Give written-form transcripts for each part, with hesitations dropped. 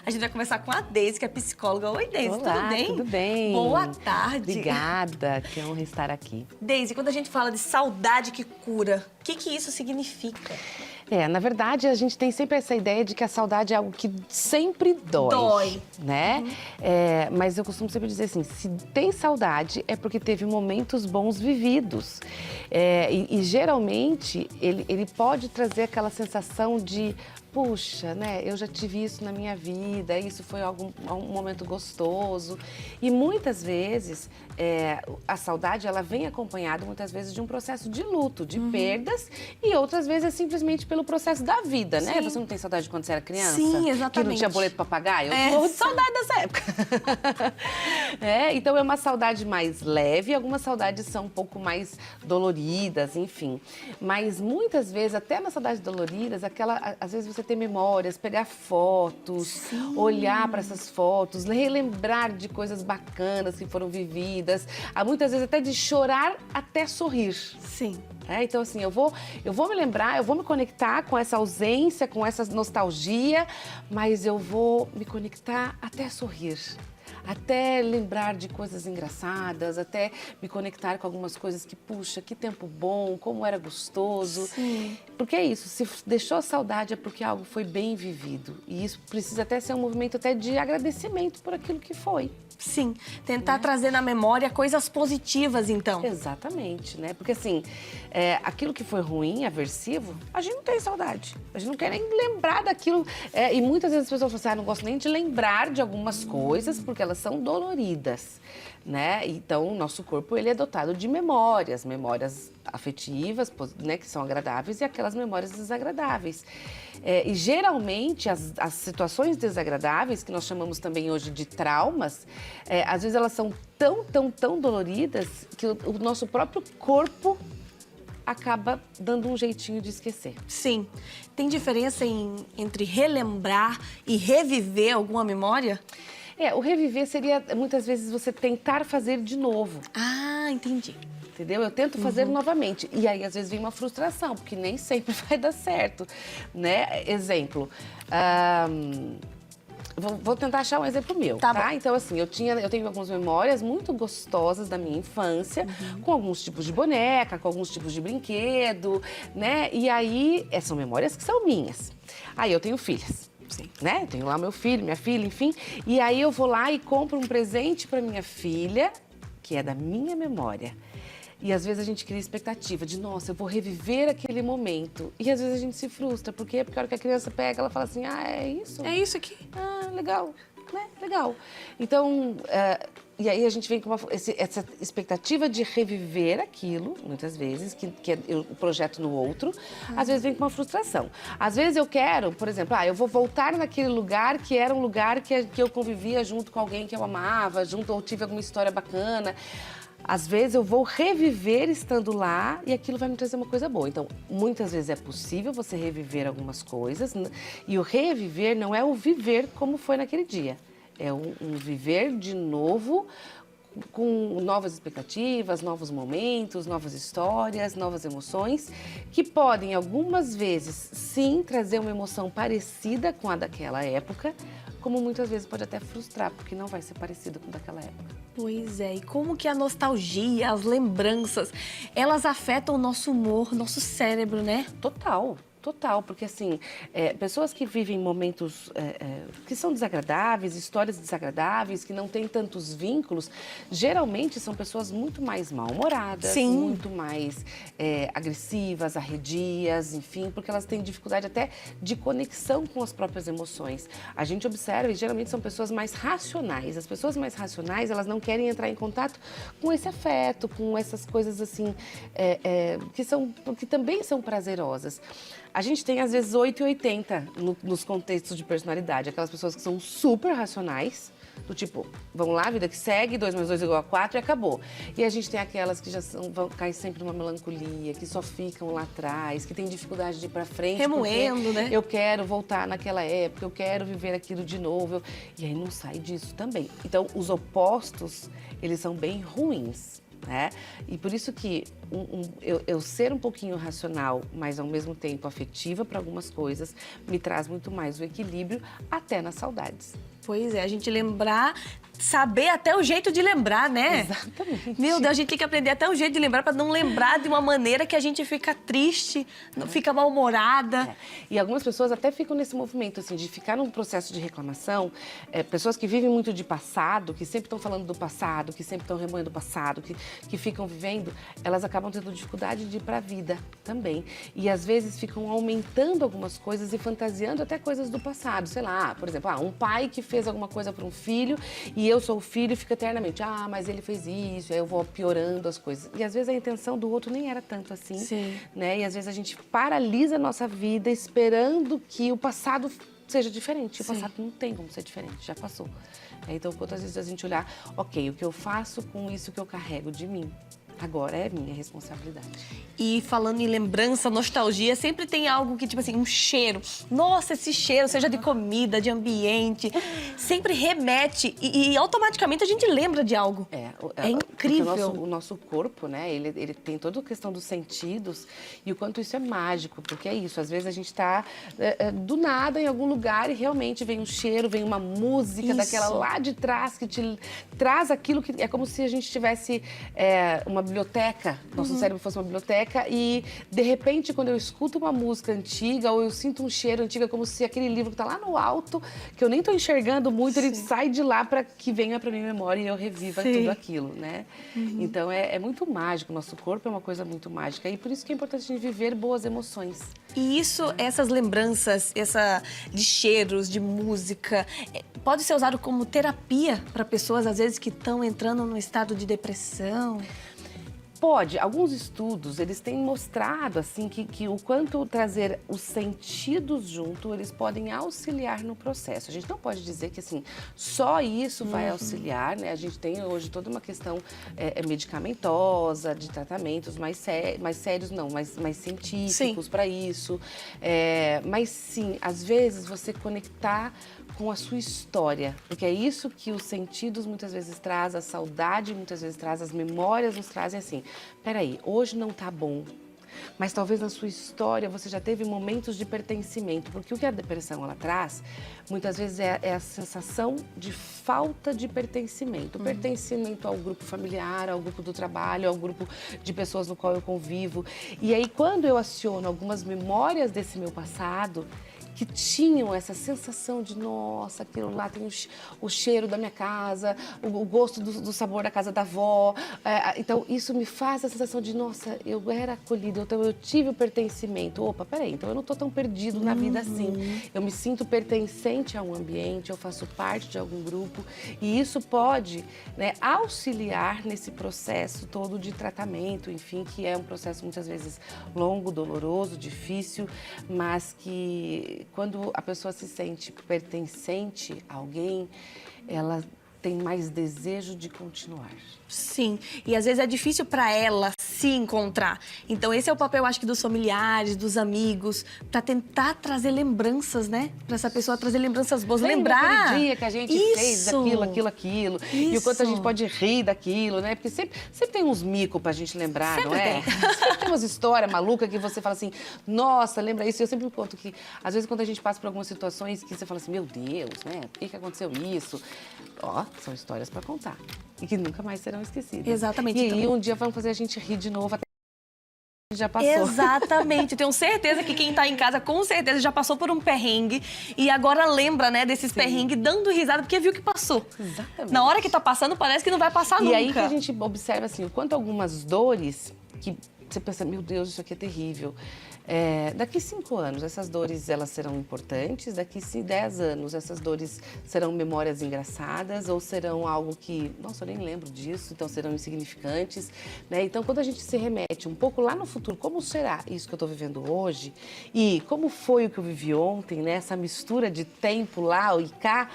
A gente vai conversar com a Deise, que é psicóloga. Oi, Deise, Olá, tudo bem? tudo bem? Boa tarde. Obrigada, que honra estar aqui. Deise, quando a gente fala de saudade que cura, o que isso significa? Na verdade, a gente tem sempre essa ideia de que a saudade é algo que sempre dói. Né? Mas eu costumo sempre dizer assim, se tem saudade é porque teve momentos bons vividos. E geralmente, ele pode trazer aquela sensação de... Puxa, né? Eu já tive isso na minha vida, isso foi um momento gostoso. E muitas vezes, a saudade, ela vem acompanhada muitas vezes de um processo de luto, de perdas, e outras vezes é simplesmente pelo processo da vida, né? Você não tem saudade de quando você era criança? Sim, exatamente. Que não tinha boleto pra pagar? Eu morro de saudade dessa época. Então é uma saudade mais leve, algumas saudades são um pouco mais doloridas, enfim. Mas muitas vezes, até nas saudades doloridas, às vezes você ter memórias, pegar fotos, olhar para essas fotos, relembrar de coisas bacanas que foram vividas, muitas vezes até de chorar até sorrir. Sim. Então, assim, eu vou me lembrar, eu vou me conectar com essa ausência, com essa nostalgia, mas eu vou me conectar até sorrir. Até lembrar de coisas engraçadas, até me conectar com algumas coisas que, puxa, que tempo bom, como era gostoso. Sim. Porque é isso, se deixou saudade é porque algo foi bem vivido. E isso precisa até ser um movimento até de agradecimento por aquilo que foi. Sim, tentar trazer na memória coisas positivas, então. Exatamente, né? Porque assim, aquilo que foi ruim, aversivo, a gente não tem saudade. A gente não quer nem lembrar daquilo. E muitas vezes as pessoas falam assim, não gosto nem de lembrar de algumas coisas, porque elas são doloridas, né? Então, o nosso corpo, ele é dotado de memórias afetivas, né, que são agradáveis, e aquelas memórias desagradáveis. E geralmente, as situações desagradáveis, que nós chamamos também hoje de traumas, às vezes elas são tão doloridas que o nosso próprio corpo acaba dando um jeitinho de esquecer. Sim. Tem diferença entre relembrar e reviver alguma memória? O reviver seria, muitas vezes, você tentar fazer de novo. Ah, entendi. Entendeu? Eu tento fazer novamente. E aí, às vezes, vem uma frustração, porque nem sempre vai dar certo, né? Exemplo, vou tentar achar um exemplo meu, tá? Então, assim, eu tenho algumas memórias muito gostosas da minha infância, com alguns tipos de boneca, com alguns tipos de brinquedo, né? E aí, são memórias que são minhas. Aí, eu tenho filhas. Sim. Né? Tenho lá meu filho, minha filha, enfim. E aí eu vou lá e compro um presente para minha filha, que é da minha memória. E às vezes a gente cria expectativa de, nossa, eu vou reviver aquele momento. E às vezes a gente se frustra. Por quê? Porque a hora que a criança pega, ela fala assim, é isso? É isso aqui. Ah, legal. Né? Legal. Então, e aí a gente vem com essa expectativa de reviver aquilo, muitas vezes, que eu projeto no outro, às vezes vem com uma frustração. Às vezes eu quero, por exemplo, eu vou voltar naquele lugar que era um lugar que eu convivia junto com alguém que eu amava, ou tive alguma história bacana. Às vezes eu vou reviver estando lá e aquilo vai me trazer uma coisa boa. Então, muitas vezes é possível você reviver algumas coisas, e o reviver não é o viver como foi naquele dia. É um viver de novo, com novas expectativas, novos momentos, novas histórias, novas emoções, que podem, algumas vezes, sim, trazer uma emoção parecida com a daquela época, como muitas vezes pode até frustrar, porque não vai ser parecido com daquela época. Pois é, e como que a nostalgia, as lembranças, elas afetam o nosso humor, nosso cérebro, né? Total, porque assim, pessoas que vivem momentos que são desagradáveis, histórias desagradáveis, que não têm tantos vínculos, geralmente são pessoas muito mais mal-humoradas, muito mais agressivas, arredias, enfim, porque elas têm dificuldade até de conexão com as próprias emoções. A gente observa e geralmente são pessoas mais racionais. As pessoas mais racionais, elas não querem entrar em contato com esse afeto, com essas coisas assim, que também são prazerosas. A gente tem, às vezes, 8 e 80 nos contextos de personalidade. Aquelas pessoas que são super racionais, do tipo, vamos lá, vida que segue, 2 mais 2 igual a 4 e acabou. E a gente tem aquelas que vão cair sempre numa melancolia, que só ficam lá atrás, que têm dificuldade de ir pra frente. Remoendo, né? Eu quero voltar naquela época, eu quero viver aquilo de novo. E aí não sai disso também. Então, os opostos, eles são bem ruins. né? E por isso que eu ser um pouquinho racional, mas ao mesmo tempo afetiva para algumas coisas, me traz muito mais o equilíbrio até nas saudades. Pois é, a gente lembrar, saber até o jeito de lembrar, né? Exatamente. Meu Deus, a gente tem que aprender até o jeito de lembrar para não lembrar de uma maneira que a gente fica triste, não fica mal-humorada. É. E algumas pessoas até ficam nesse movimento, assim, de ficar num processo de reclamação. Pessoas que vivem muito de passado, que sempre estão falando do passado, que sempre estão remoendo o passado, que ficam vivendo, elas acabam tendo dificuldade de ir para a vida também. E às vezes ficam aumentando algumas coisas e fantasiando até coisas do passado. Sei lá, por exemplo, um pai que fez alguma coisa para um filho e eu sou o filho e fica eternamente, mas ele fez isso, aí eu vou piorando as coisas. E às vezes a intenção do outro nem era tanto assim, Sim. né? E às vezes a gente paralisa a nossa vida esperando que o passado seja diferente. O Sim. passado não tem como ser diferente, já passou. Então, quantas vezes a gente olhar, ok, o que eu faço com isso que eu carrego de mim? Agora é minha responsabilidade. E falando em lembrança, nostalgia, sempre tem algo que, tipo assim, um cheiro. Nossa, esse cheiro, seja de comida, de ambiente, sempre remete e automaticamente a gente lembra de algo. É incrível. O nosso corpo, né, ele tem toda a questão dos sentidos e o quanto isso é mágico, porque é isso, às vezes a gente tá do nada em algum lugar e realmente vem um cheiro, vem uma música daquela lá de trás que te traz aquilo que é como se a gente tivesse uma biblioteca, nosso cérebro fosse uma biblioteca e, de repente, quando eu escuto uma música antiga ou eu sinto um cheiro antigo, é como se aquele livro que tá lá no alto, que eu nem tô enxergando muito, ele sai de lá para que venha para minha memória e eu reviva tudo aquilo, né? Então, é muito mágico, nosso corpo é uma coisa muito mágica e por isso que é importante a gente viver boas emoções. E isso, essas lembranças, de cheiros, de música, pode ser usado como terapia para pessoas, às vezes, que estão entrando num estado de depressão? Pode. Alguns estudos, eles têm mostrado, assim, que o quanto trazer os sentidos junto, eles podem auxiliar no processo. A gente não pode dizer que, assim, só isso vai auxiliar, né? A gente tem hoje toda uma questão medicamentosa, de tratamentos mais sérios, não, mais científicos para isso. Mas sim, às vezes você conectar com a sua história, porque é isso que os sentidos muitas vezes traz, a saudade muitas vezes traz, as memórias nos trazem assim, peraí, hoje não tá bom, mas talvez na sua história você já teve momentos de pertencimento, porque o que a depressão ela traz, muitas vezes é a sensação de falta de pertencimento, pertencimento ao grupo familiar, ao grupo do trabalho, ao grupo de pessoas no qual eu convivo, e aí quando eu aciono algumas memórias desse meu passado, que tinham essa sensação de, nossa, aquilo lá tem o cheiro da minha casa, o gosto do sabor da casa da avó. Então, isso me faz a sensação de, nossa, eu era acolhida, então eu tive o pertencimento. Opa, peraí, então eu não estou tão perdido na vida assim. Eu me sinto pertencente a um ambiente, eu faço parte de algum grupo. E isso pode, né, auxiliar nesse processo todo de tratamento, enfim, que é um processo muitas vezes longo, doloroso, difícil, mas que quando a pessoa se sente pertencente a alguém, ela tem mais desejo de continuar. Sim, e às vezes é difícil para ela se encontrar. Então esse é o papel, acho que, dos familiares, dos amigos, para tentar trazer lembranças, né? Para essa pessoa trazer lembranças boas, lembrar aquele dia que a gente fez aquilo. E o quanto a gente pode rir daquilo, né? Porque sempre tem uns micos pra gente lembrar, Sempre não é? Sempre tem umas histórias malucas que você fala assim, nossa, lembra isso? Eu sempre conto que, às vezes, quando a gente passa por algumas situações que você fala assim, meu Deus, né? Por que aconteceu isso? Ó, são histórias para contar. E que nunca mais serão esquecidas. Exatamente. E aí um dia vão fazer a gente rir de novo, até que já passou. Exatamente. Eu tenho certeza que quem tá em casa, com certeza, já passou por um perrengue e agora lembra, né, desses perrengues, dando risada, porque viu que passou. Exatamente. Na hora que tá passando, parece que não vai passar nunca. E aí que a gente observa, assim, o quanto algumas dores que você pensa, meu Deus, isso aqui é terrível. Daqui 5 anos, essas dores elas serão importantes, daqui 10 anos, essas dores serão memórias engraçadas ou serão algo que, nossa, eu nem lembro disso, então serão insignificantes, né? Então, quando a gente se remete um pouco lá no futuro, como será isso que eu estou vivendo hoje e como foi o que eu vivi ontem, né? Essa mistura de tempo lá e cá,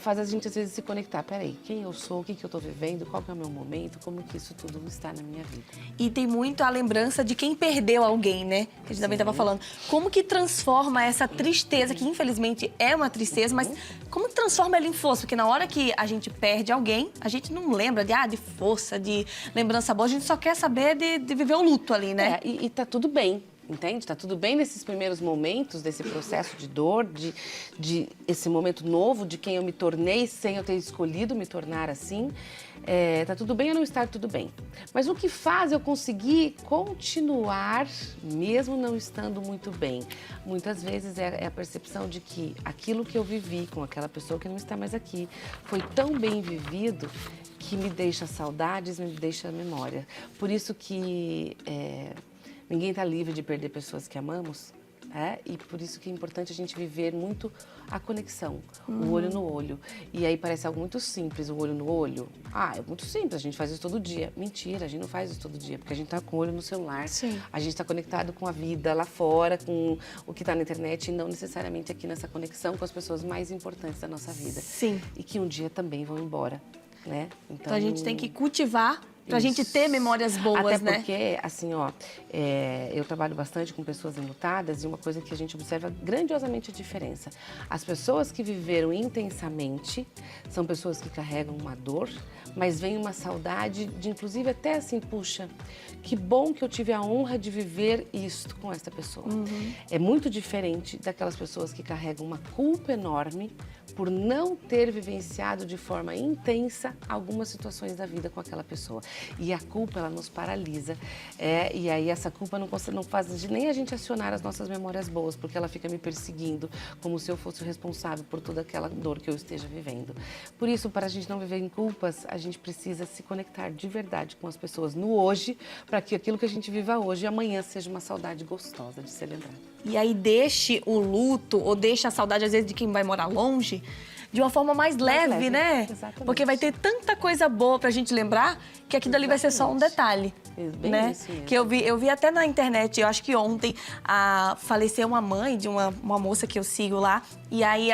faz a gente às vezes se conectar. Peraí, quem eu sou, o que eu estou vivendo, qual que é o meu momento, como que isso tudo está na minha vida. E tem muito a lembrança de quem perdeu alguém, né? que a gente também estava falando. Como que transforma essa tristeza, que infelizmente é uma tristeza, mas como que transforma ela em força? Porque na hora que a gente perde alguém, a gente não lembra de força, de lembrança boa, a gente só quer saber de viver o luto ali, né? E tá tudo bem. Entende? Tá tudo bem nesses primeiros momentos desse processo de dor, de esse momento novo de quem eu me tornei sem eu ter escolhido me tornar assim. Tá tudo bem ou não estar tudo bem. Mas o que faz eu conseguir continuar, mesmo não estando muito bem? Muitas vezes é a percepção de que aquilo que eu vivi com aquela pessoa que não está mais aqui foi tão bem vivido que me deixa saudades, me deixa memória. Por isso que ninguém está livre de perder pessoas que amamos, e por isso que é importante a gente viver muito a conexão, o olho no olho. E aí parece algo muito simples, o olho no olho. É muito simples, a gente faz isso todo dia. Mentira, a gente não faz isso todo dia, porque a gente está com o olho no celular. Sim. A gente está conectado com a vida lá fora, com o que está na internet e não necessariamente aqui nessa conexão com as pessoas mais importantes da nossa vida. Sim. E que um dia também vão embora, né? Então a gente tem que cultivar pra gente ter memórias boas, né? Até porque, assim, eu trabalho bastante com pessoas enlutadas e uma coisa que a gente observa grandiosamente a diferença. As pessoas que viveram intensamente são pessoas que carregam uma dor, mas vem uma saudade de, inclusive, até assim, puxa, que bom que eu tive a honra de viver isto com essa pessoa. É muito diferente daquelas pessoas que carregam uma culpa enorme por não ter vivenciado de forma intensa algumas situações da vida com aquela pessoa. E a culpa, ela nos paralisa. E aí essa culpa não faz nem a gente acionar as nossas memórias boas, porque ela fica me perseguindo como se eu fosse o responsável por toda aquela dor que eu esteja vivendo. Por isso, para a gente não viver em culpas, a gente precisa se conectar de verdade com as pessoas no hoje, para que aquilo que a gente viva hoje, amanhã seja uma saudade gostosa de ser lembrada. E aí deixe o luto ou deixe a saudade, às vezes, de quem vai morar longe, de uma forma mais leve, né? Exatamente. Porque vai ter tanta coisa boa pra gente lembrar que aquilo ali vai ser só um detalhe. Bem né? isso mesmo. Que eu vi até na internet, eu acho que ontem, faleceu uma mãe de uma moça que eu sigo lá, e aí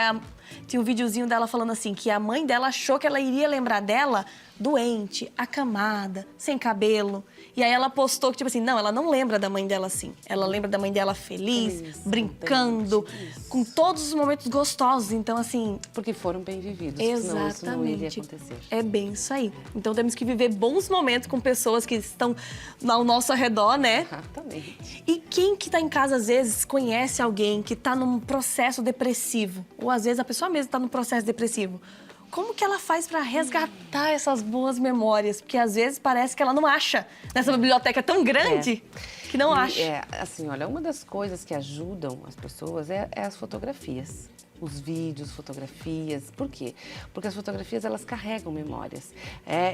tinha um videozinho dela falando assim, que a mãe dela achou que ela iria lembrar dela doente, acamada, sem cabelo. E aí ela postou que, tipo assim, não, ela não lembra da mãe dela assim. Ela lembra da mãe dela feliz, brincando, com todos os momentos gostosos. Então, assim... Porque foram bem vividos, exatamente. senão isso não iria acontecer. É bem isso aí. Então, temos que viver bons momentos com pessoas que estão ao nosso redor, né? Exatamente. E quem que tá em casa, às vezes, conhece alguém que tá num processo depressivo? Ou, às vezes, a pessoa mesma tá num processo depressivo. Como que ela faz para resgatar essas boas memórias? Porque às vezes parece que ela não acha nessa biblioteca tão grande que não acha. Assim, olha, uma das coisas que ajudam as pessoas é as fotografias. Os vídeos, fotografias. Por quê? Porque as fotografias, elas carregam memórias.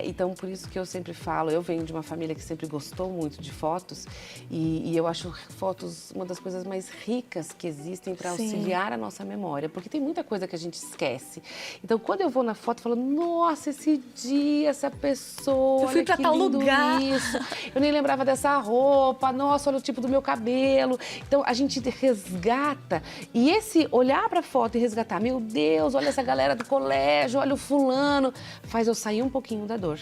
Então, por isso que eu sempre falo, eu venho de uma família que sempre gostou muito de fotos e eu acho fotos uma das coisas mais ricas que existem para auxiliar a nossa memória, porque tem muita coisa que a gente esquece. Então, quando eu vou na foto, eu falo, nossa, esse dia, essa pessoa, eu fui para tal lugar. Isso. Eu nem lembrava dessa roupa, nossa, olha o tipo do meu cabelo. Então, a gente resgata. E esse olhar para a foto e resgatar, meu Deus, olha essa galera do colégio, olha o fulano, faz eu sair um pouquinho da dor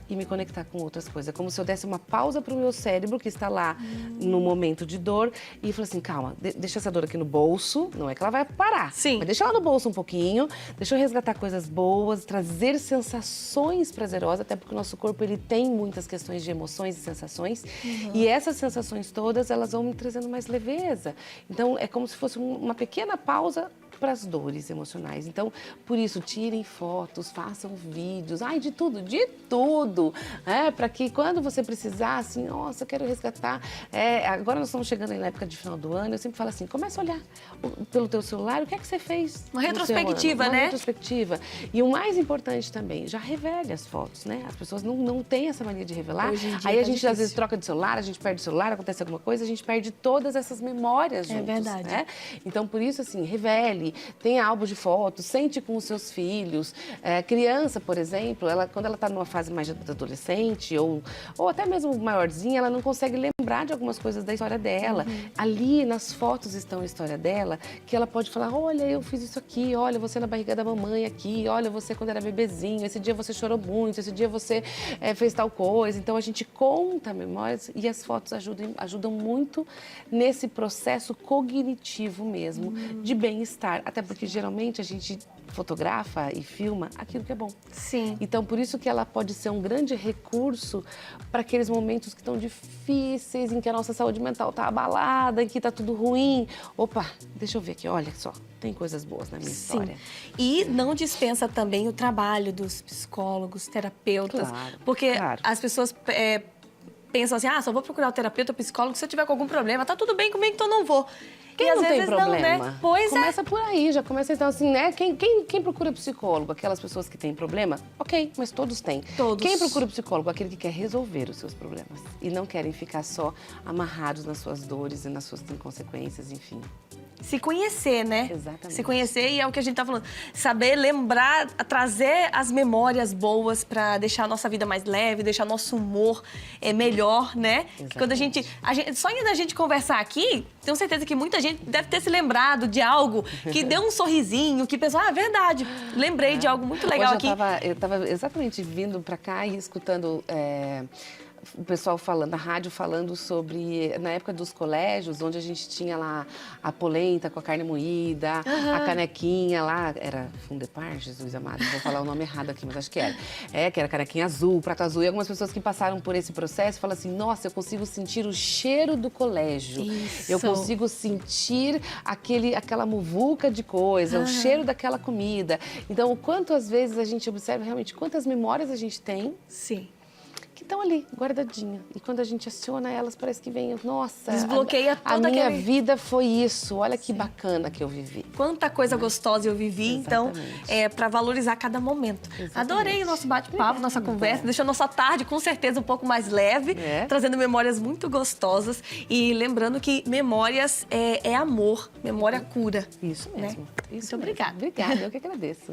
e me conectar com outras coisas. É como se eu desse uma pausa para o meu cérebro, que está lá no momento de dor, e falar assim, calma, deixa essa dor aqui no bolso, não é que ela vai parar, mas deixa ela no bolso um pouquinho, deixa eu resgatar coisas boas, trazer sensações prazerosas, até porque o nosso corpo, ele tem muitas questões de emoções e sensações, e essas sensações todas, elas vão me trazendo mais leveza. Então, é como se fosse uma pequena pausa para as dores emocionais. Então, por isso, tirem fotos, façam vídeos, de tudo, para que quando você precisar, assim, nossa, eu quero resgatar. Agora nós estamos chegando aí na época de final do ano, eu sempre falo assim, começa a olhar pelo teu celular, o que é que você fez? Uma retrospectiva, né? Uma retrospectiva. E o mais importante também, já revele as fotos, né? As pessoas não têm essa mania de revelar. Aí a gente, às vezes, troca de celular, a gente perde o celular, acontece alguma coisa, a gente perde todas essas memórias juntos. É verdade. Né? Então, por isso, assim, revele. filme, tenha álbum de fotos, sente com os seus filhos. Criança, por exemplo, quando ela está numa fase mais adolescente ou até mesmo maiorzinha, ela não consegue lembrar de algumas coisas da história dela. Ali nas fotos estão a história dela, que ela pode falar, olha, eu fiz isso aqui, olha, você na barriga da mamãe aqui, olha, você quando era bebezinho, esse dia você chorou muito, esse dia você fez tal coisa. Então a gente conta memórias e as fotos ajudam muito nesse processo cognitivo mesmo, de bem-estar. Até porque geralmente a gente fotografa e filma aquilo que é bom. Sim. Então, por isso que ela pode ser um grande recurso para aqueles momentos que estão difíceis, em que a nossa saúde mental está abalada, em que está tudo ruim. Opa, deixa eu ver aqui, olha só, tem coisas boas na minha história. E não dispensa também o trabalho dos psicólogos, terapeutas, porque as pessoas pensam assim, só vou procurar o terapeuta, o psicólogo se eu tiver com algum problema, tá tudo bem comigo, então não vou. Quem e não às tem vezes problema? Não, né? Pois começa por aí, já começa então assim, né? Quem procura psicólogo? Aquelas pessoas que têm problema? Ok, mas todos têm. Todos. Quem procura psicólogo? Aquele que quer resolver os seus problemas e não querem ficar só amarrados nas suas dores e nas suas inconsequências, enfim. Se conhecer, né? Exatamente. Se conhecer, e é o que a gente tá falando. Saber lembrar, trazer as memórias boas pra deixar a nossa vida mais leve, deixar nosso humor melhor, né? Quando a gente só da gente conversar aqui, tenho certeza que muita gente deve ter se lembrado de algo que deu um sorrisinho, que pensou, verdade, lembrei de algo muito legal aqui. Eu tava exatamente vindo pra cá e escutando o pessoal falando, na rádio falando sobre, na época dos colégios, onde a gente tinha lá a polenta com a carne moída, a canequinha lá, era Fundepar, Jesus amado, vou falar o nome errado aqui, mas acho que era. Que era canequinha azul, prato azul, e algumas pessoas que passaram por esse processo falam assim, nossa, eu consigo sentir o cheiro do colégio. Isso. Eu consigo sentir aquela muvuca de coisa, o cheiro daquela comida. Então, o quanto às vezes a gente observa realmente quantas memórias a gente tem. Sim. Que estão ali, guardadinha. E quando a gente aciona elas, parece que vem, nossa, desbloqueia toda a minha vida foi isso. Olha que bacana que eu vivi. Quanta coisa gostosa eu vivi, então, para valorizar cada momento. Adorei o nosso bate-papo, nossa conversa, deixou nossa tarde com certeza um pouco mais leve, trazendo memórias muito gostosas e lembrando que memórias é amor, memória cura. Isso mesmo. Né? Muito obrigada. Obrigada, eu que agradeço.